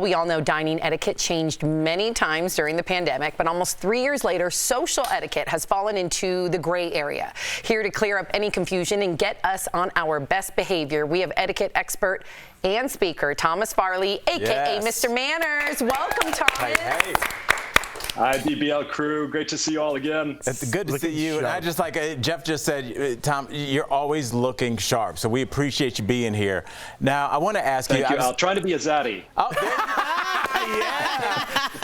we all know dining etiquette changed many times during the pandemic, but almost 3 years later, social etiquette has fallen into the gray area. Here to clear up any confusion and get us on our best behavior, we have etiquette expert and speaker Thomas Farley, a.k.a. Mr. Manners. Welcome, Thomas. Hey. Hi, BBL crew. Great to see you all again. It's good to see you. And I just like Jeff just said, Tom, you're always looking sharp. So we appreciate you being here. Now, I want to ask you. Thank you. I'll try to be a zaddy. Oh, yeah.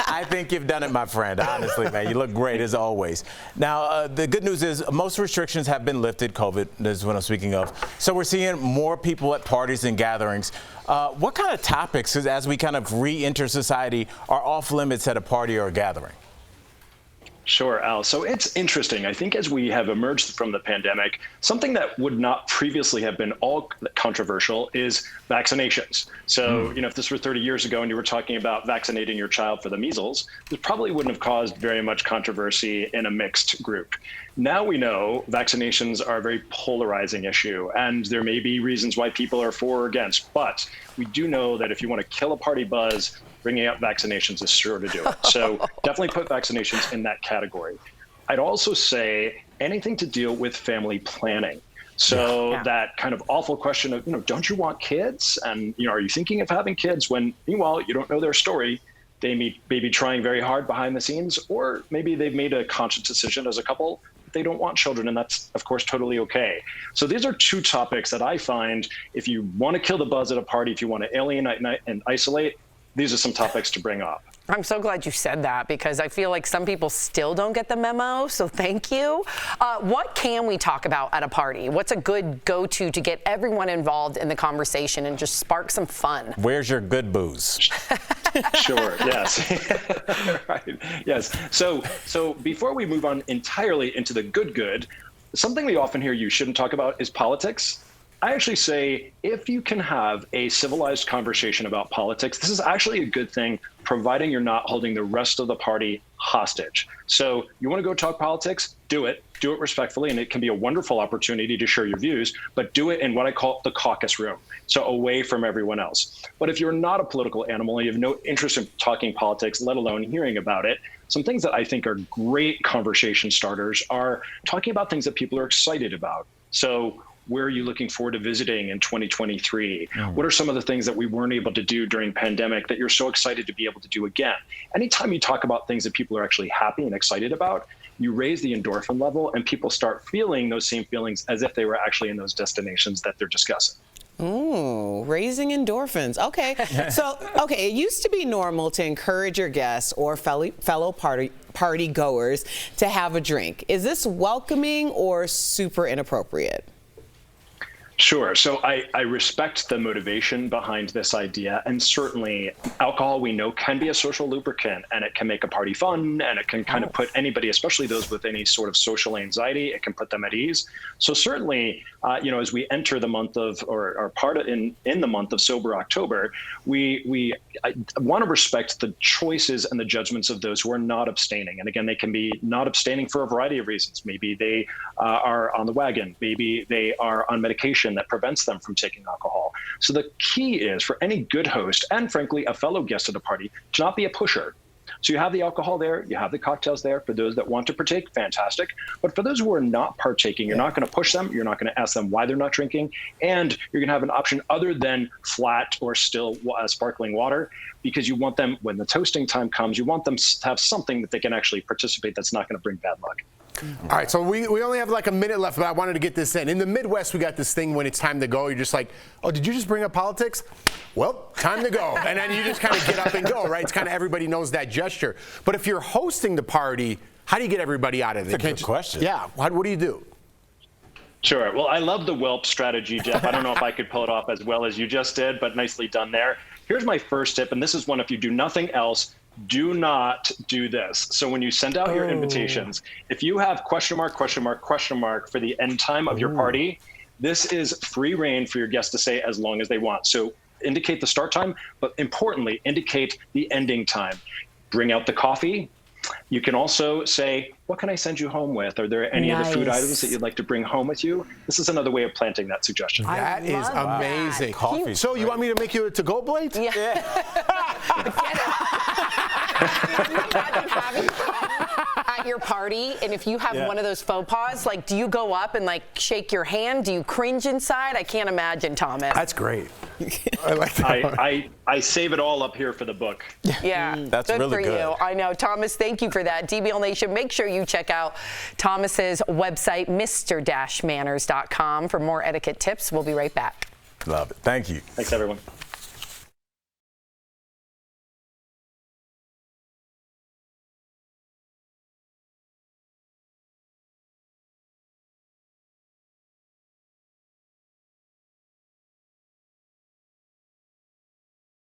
I think you've done it, my friend. Honestly, man, you look great as always. Now, the good news is most restrictions have been lifted. COVID is what I'm speaking of. So we're seeing more people at parties and gatherings. What kind of topics, as we kind of re-enter society, are off limits at a party or a gathering? Sure, Al. So it's interesting. I think as we have emerged from the pandemic, something that would not previously have been all controversial is vaccinations. So, if this were 30 years ago and you were talking about vaccinating your child for the measles, this probably wouldn't have caused very much controversy in a mixed group. Now we know vaccinations are a very polarizing issue, and there may be reasons why people are for or against, but we do know that if you want to kill a party buzz, bringing out vaccinations is sure to do it. So definitely put vaccinations in that category. I'd also say anything to deal with family planning. So that kind of awful question of, don't you want kids? And, are you thinking of having kids when, meanwhile, you don't know their story? They may be trying very hard behind the scenes, or maybe they've made a conscious decision as a couple that they don't want children, and that's, of course, totally okay. So these are two topics that I find, if you want to kill the buzz at a party, if you want to alienate and isolate, these are some topics to bring up. I'm so glad you said that, because I feel like some people still don't get the memo, so thank you. What can we talk about at a party? What's a good go-to to get everyone involved in the conversation and just spark some fun? Where's your good booze? Sure, yes. Right. Yes. So before we move on entirely into the good, something we often hear you shouldn't talk about is politics. I actually say if you can have a civilized conversation about politics, this is actually a good thing, providing you're not holding the rest of the party hostage. So you want to go talk politics, do it respectfully, and it can be a wonderful opportunity to share your views, but do it in what I call the caucus room, so away from everyone else. But if you're not a political animal and you have no interest in talking politics, let alone hearing about it, some things that I think are great conversation starters are talking about things that people are excited about. So where are you looking forward to visiting in 2023? What are some of the things that we weren't able to do during pandemic that you're so excited to be able to do again? Anytime you talk about things that people are actually happy and excited about, you raise the endorphin level and people start feeling those same feelings as if they were actually in those destinations that they're discussing. Ooh, raising endorphins. Okay. So, it used to be normal to encourage your guests or fellow party goers to have a drink. Is this welcoming or super inappropriate? Sure. So I respect the motivation behind this idea. And certainly alcohol, we know, can be a social lubricant, and it can make a party fun, and it can kind of put anybody, especially those with any sort of social anxiety, it can put them at ease. So certainly, as we enter the month of, or part of in the month of Sober October, I want to respect the choices and the judgments of those who are not abstaining. And again, they can be not abstaining for a variety of reasons. Maybe they are on the wagon. Maybe they are on medication that prevents them from taking alcohol. So the key is for any good host and frankly a fellow guest at a party to not be a pusher. So you have the alcohol there, you have the cocktails there. For those that want to partake, fantastic. But for those who are not partaking, you're not going to push them, you're not going to ask them why they're not drinking, and you're going to have an option other than flat or still sparkling water, because you want them, when the toasting time comes, you want them to have something that they can actually participate that's not going to bring bad luck. All right, so we only have like a minute left, but I wanted to get this in. In the Midwest, we got this thing when it's time to go, you're just like, oh, did you just bring up politics? Well, time to go. And then you just kind of get up and go, right? It's kind of everybody knows that gesture. But if you're hosting the party, how do you get everybody out of it? That's a good question. Yeah, what do you do? Sure. Well, I love the whelp strategy, Jeff. I don't know if I could pull it off as well as you just did, but nicely done there. Here's my first tip, and this is one, if you do nothing else, do not do this. So when you send out your invitations, if you have question mark for the end time of your party, this is free reign for your guests to say as long as they want. So indicate the start time, but importantly, indicate the ending time. Bring out the coffee. You can also say, what can I send you home with? Are there any other food items that you'd like to bring home with you? This is another way of planting that suggestion. That is amazing. Coffee. So you want me to make you a to-go plate? Yeah. Can you imagine having at your party, and if you have one of those faux pas, like, do you go up and like shake your hand? Do you cringe inside? I can't imagine, Thomas. That's great. I like that. I save it all up here for the book. Yeah, That's good really for good. you. I know, Thomas. Thank you for that, DBL Nation. Make sure you check out Thomas's website, Mr-Manners.com, for more etiquette tips. We'll be right back. Love it. Thank you. Thanks, everyone.